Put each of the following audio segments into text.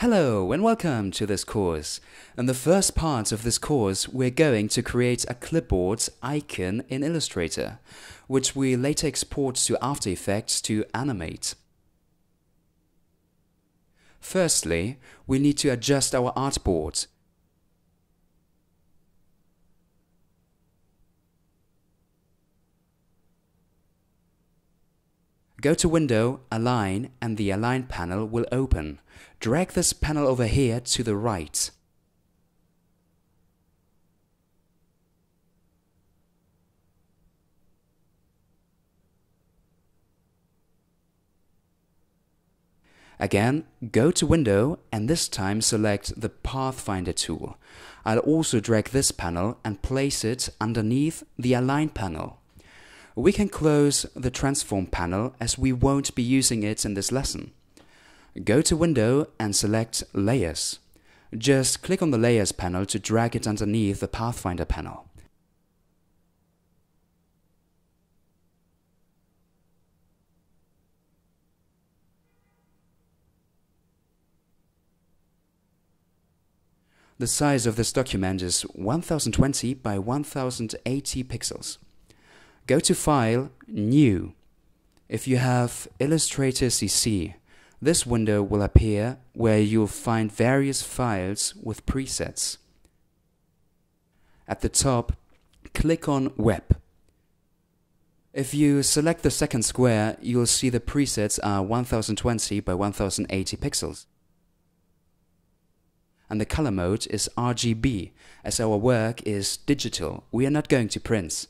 Hello and welcome to this course. In the first part of this course, we're going to create a clipboard icon in Illustrator, which we later export to After Effects to animate. Firstly, we need to adjust our artboard. Go to Window, Align, and the Align panel will open. Drag this panel over here to the right. Again, go to Window and this time select the Pathfinder tool. I'll also drag this panel and place it underneath the Align panel. We can close the Transform panel as we won't be using it in this lesson. Go to Window and select Layers. Just click on the Layers panel to drag it underneath the Pathfinder panel. The size of this document is 1020 by 1080 pixels. Go to File, New. If you have Illustrator CC, this window will appear where you'll find various files with presets. At the top, click on Web. If you select the second square, you'll see the presets are 1020 by 1080 pixels. And the color mode is RGB, as our work is digital. We are not going to print.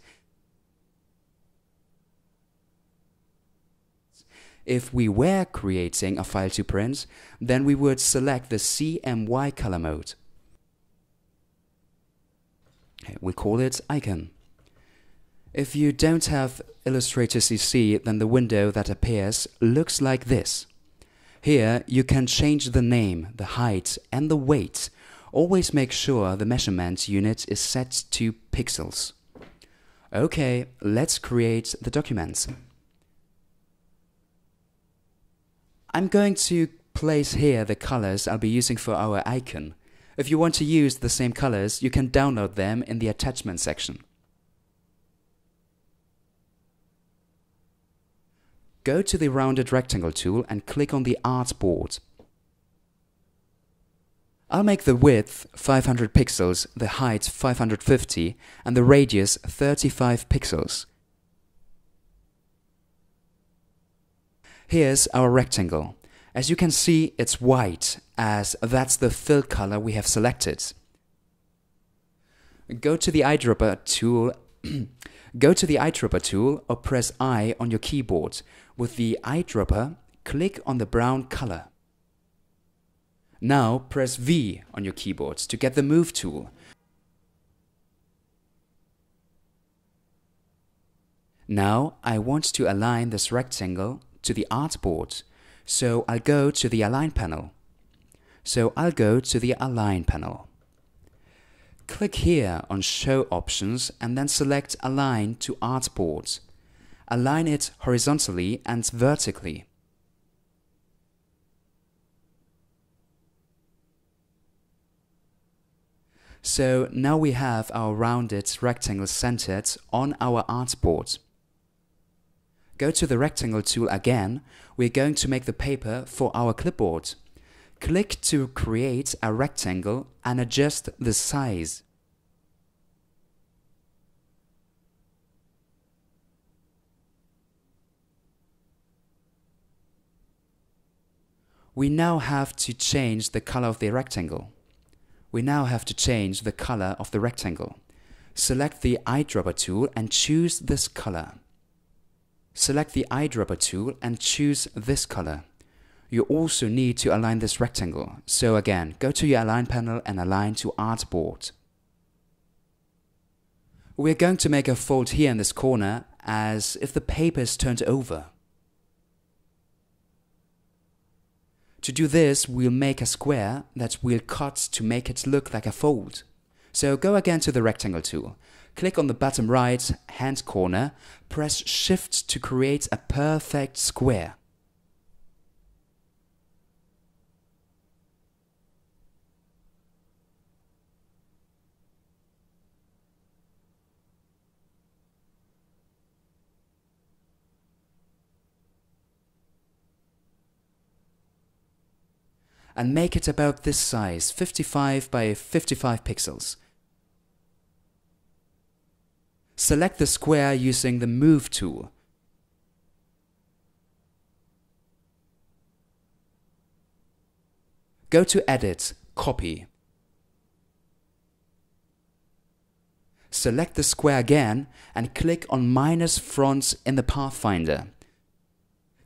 If we were creating a file to print, then we would select the CMY color mode. We call it Icon. If you don't have Illustrator CC, then the window that appears looks like this. Here you can change the name, the height and the weight. Always make sure the measurement unit is set to pixels. Okay, let's create the document. I'm going to place here the colors I'll be using for our icon. If you want to use the same colors, you can download them in the attachment section. Go to the rounded rectangle tool and click on the artboard. I'll make the width 500 pixels, the height 550 and the radius 35 pixels. Here's our rectangle. As you can see, it's white, as that's the fill color we have selected. Go to the eyedropper tool or press I on your keyboard. With the eyedropper, click on the brown color. Now press V on your keyboard to get the Move tool. Now I want to align this rectangle to the artboard, so I'll go to the Align panel. Click here on Show Options and then select Align to Artboard. Align it horizontally and vertically. So now we have our rounded rectangle centered on our artboard. Go to the rectangle tool again. We're going to make the paper for our clipboard. Click to create a rectangle and adjust the size. We now have to change the color of the rectangle. Select the eyedropper tool and choose this color. You also need to align this rectangle. So again, go to your Align panel and align to Artboard. We're going to make a fold here in this corner as if the paper is turned over. To do this, we'll make a square that we'll cut to make it look like a fold. So go again to the rectangle tool. Click on the bottom right hand corner, press Shift to create a perfect square. and make it about this size, 55 by 55 pixels. Select the square using the Move tool. Go to Edit, Copy. Select the square again and click on -front in the Pathfinder.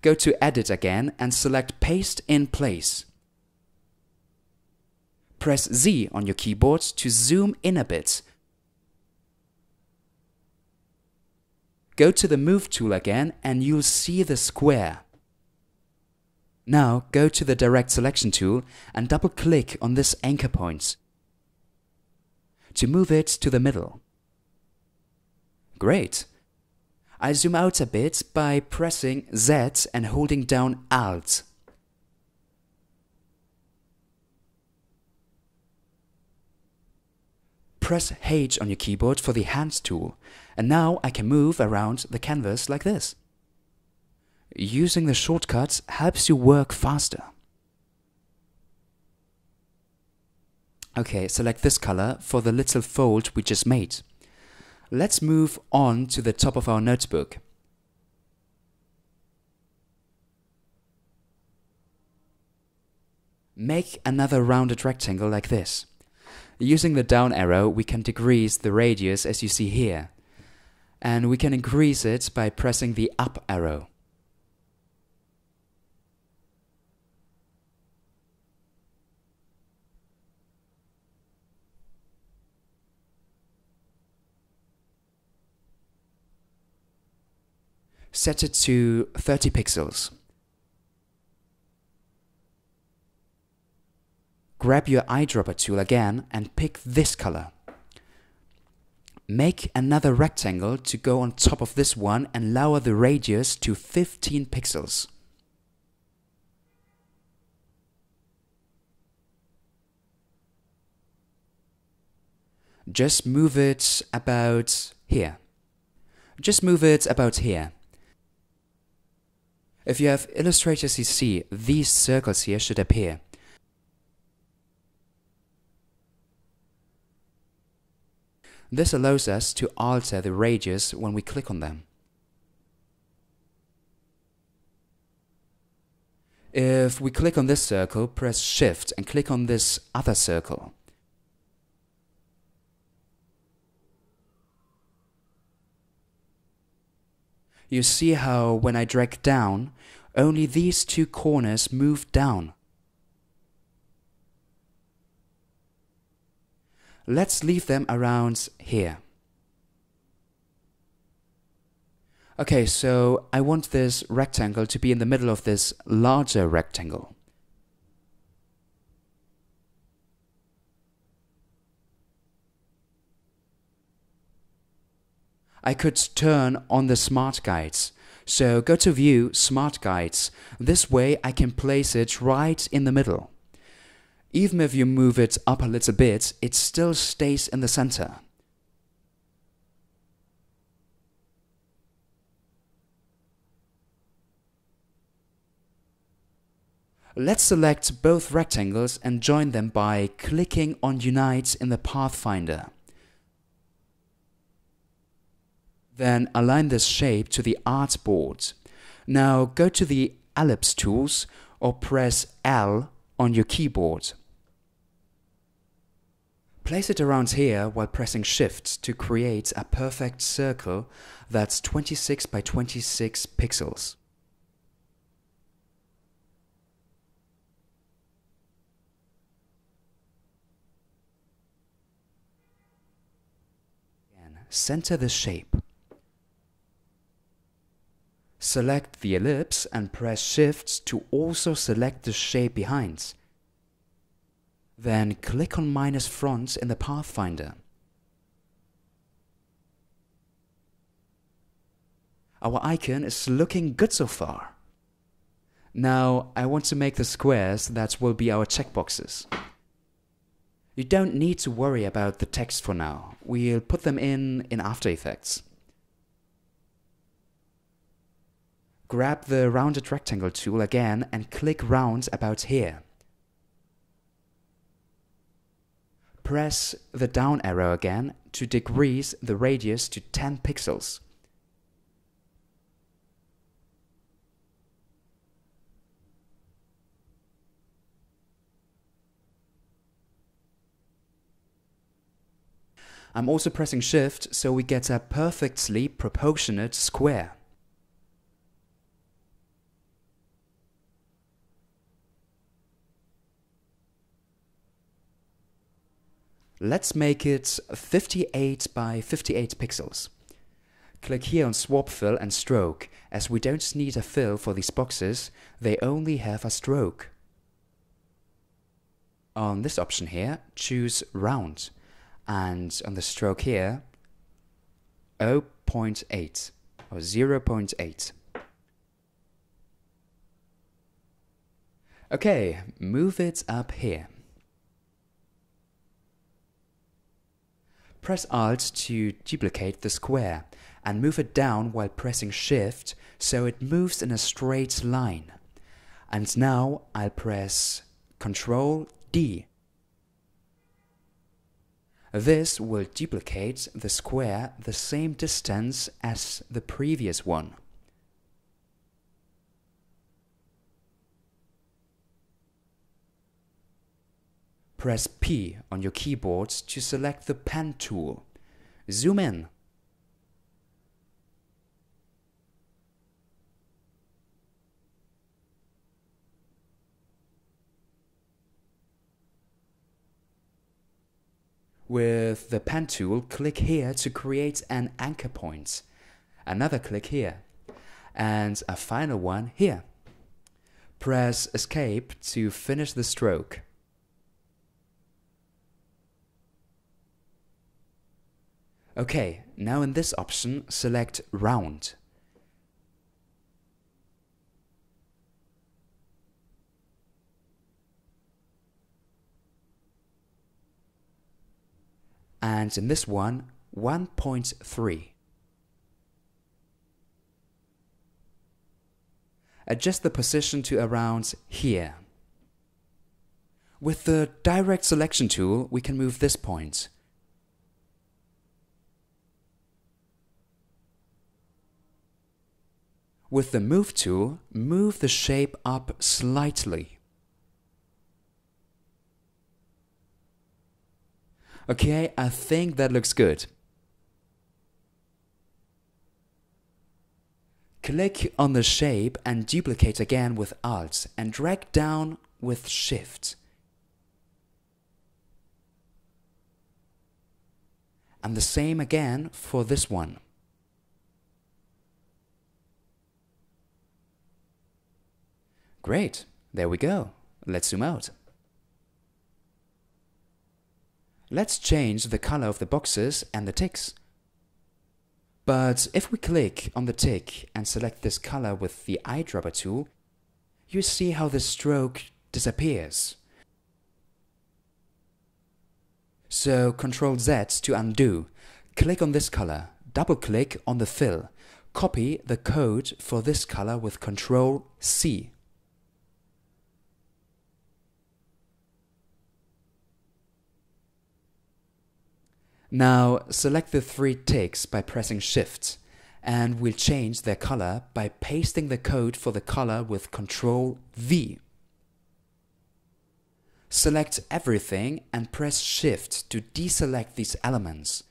Go to Edit again and select Paste in Place. Press Z on your keyboard to zoom in a bit. Go to the Move tool again and you'll see the square. Now go to the Direct Selection tool and double-click on this anchor point to move it to the middle. Great! I zoom out a bit by pressing Z and holding down Alt. Press H on your keyboard for the Hand tool, and now I can move around the canvas like this. Using the shortcut helps you work faster. Okay, select this color for the little fold we just made. Let's move on to the top of our notebook. Make another rounded rectangle like this. Using the down arrow, we can decrease the radius as you see here. And we can increase it by pressing the up arrow. Set it to 30 pixels. Grab your eyedropper tool again and pick this color. Make another rectangle to go on top of this one and lower the radius to 15 pixels. Just move it about here. Just move it about here. If you have Illustrator CC, these circles here should appear. This allows us to alter the radius when we click on them. If we click on this circle, press Shift and click on this other circle. You see how when I drag down, only these two corners move down. Let's leave them around here. Okay, so I want this rectangle to be in the middle of this larger rectangle. I could turn on the Smart Guides. So go to View, Smart Guides. This way I can place it right in the middle. Even if you move it up a little bit, it still stays in the center. Let's select both rectangles and join them by clicking on Unite in the Pathfinder. Then align this shape to the artboard. Now go to the Ellipse tools or press L on your keyboard. Place it around here while pressing Shift to create a perfect circle that's 26 by 26 pixels. Center the shape. Select the ellipse and press Shift to also select the shape behind. Then click on -front in the Pathfinder. Our icon is looking good so far. Now I want to make the squares that will be our checkboxes. You don't need to worry about the text for now. We'll put them in After Effects. Grab the rounded rectangle tool again and click round about here. press the down arrow again to decrease the radius to 10 pixels. I'm also pressing Shift so we get a perfectly proportionate square. Let's make it 58 by 58 pixels. Click here on Swap Fill and Stroke, as we don't need a fill for these boxes, they only have a stroke. On this option here, choose Round, and on the stroke here, 0.8 or 0.8. Okay, move it up here. Press Alt to duplicate the square and move it down while pressing Shift so it moves in a straight line. And now I'll press Ctrl D. This will duplicate the square the same distance as the previous one. Press P on your keyboard to select the pen tool. Zoom in. With the pen tool, click here to create an anchor point. Another click here. And a final one here. Press Escape to finish the stroke. Okay, now in this option, select Round. And in this one, 1.3. Adjust the position to around here. With the Direct Selection tool, we can move this point. With the Move tool, move the shape up slightly. Okay, I think that looks good. Click on the shape and duplicate again with Alt and drag down with Shift. And the same again for this one. Great, there we go. Let's zoom out. Let's change the color of the boxes and the ticks. But if we click on the tick and select this color with the eyedropper tool, you see how the stroke disappears. So Ctrl Z to undo. Click on this color, double click on the fill, copy the code for this color with Ctrl C. Now select the three ticks by pressing Shift, and we'll change their color by pasting the code for the color with Ctrl V. Select everything and press Shift to deselect these elements.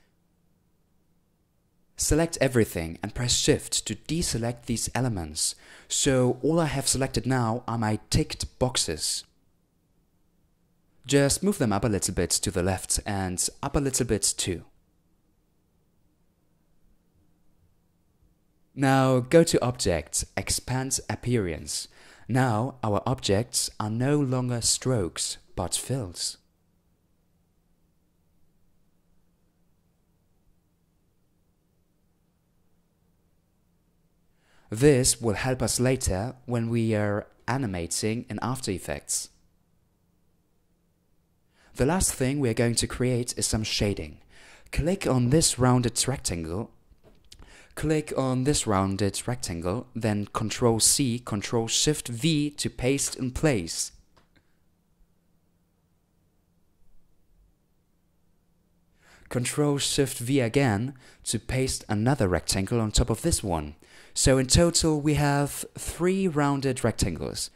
Select everything and press Shift to deselect these elements. So all I have selected now are my ticked boxes. Just move them up a little bit to the left and up a little bit too. Now go to Object, Expand Appearance. Now our objects are no longer strokes, but fills. This will help us later when we are animating in After Effects. The last thing we are going to create is some shading. Click on this rounded rectangle. Click on this rounded rectangle, then Ctrl C, Ctrl Shift V to paste in place. Ctrl-Shift-V again to paste another rectangle on top of this one. So in total we have 3 rounded rectangles.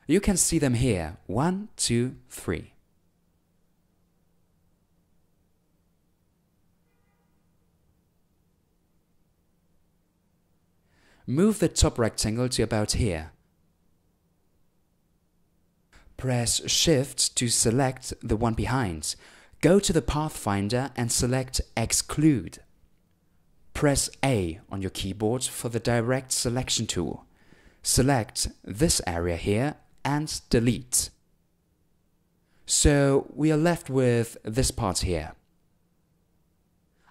You can see them here, 1, 2, 3. Move the top rectangle to about here. Press Shift to select the one behind. Go to the Pathfinder and select Exclude. Press A on your keyboard for the direct selection tool. Select this area here and delete. So we are left with this part here.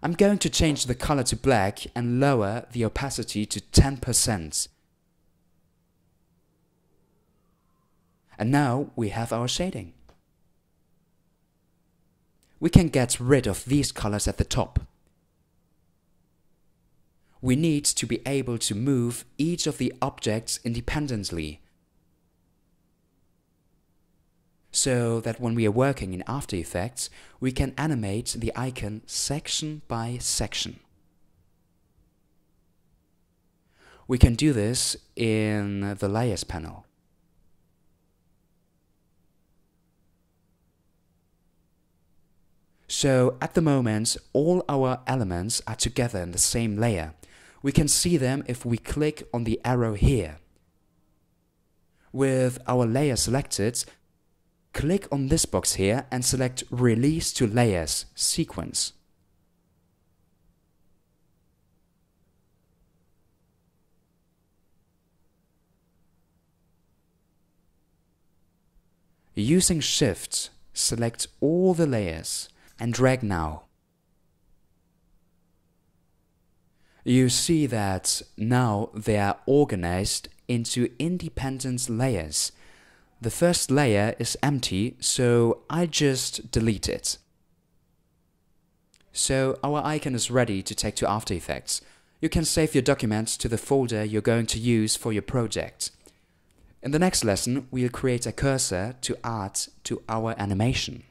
I'm going to change the color to black and lower the opacity to 10%. And now we have our shading. We can get rid of these colors at the top. We need to be able to move each of the objects independently, so that when we are working in After Effects, we can animate the icon section by section. We can do this in the Layers panel. So at the moment, all our elements are together in the same layer. We can see them if we click on the arrow here. With our layer selected, click on this box here and select Release to Layers Sequence. Using Shift, select all the layers and drag now. You see that now they are organized into independent layers. The first layer is empty, so I just delete it. So our icon is ready to take to After Effects. You can save your document to the folder you're going to use for your project. In the next lesson, we'll create a cursor to add to our animation.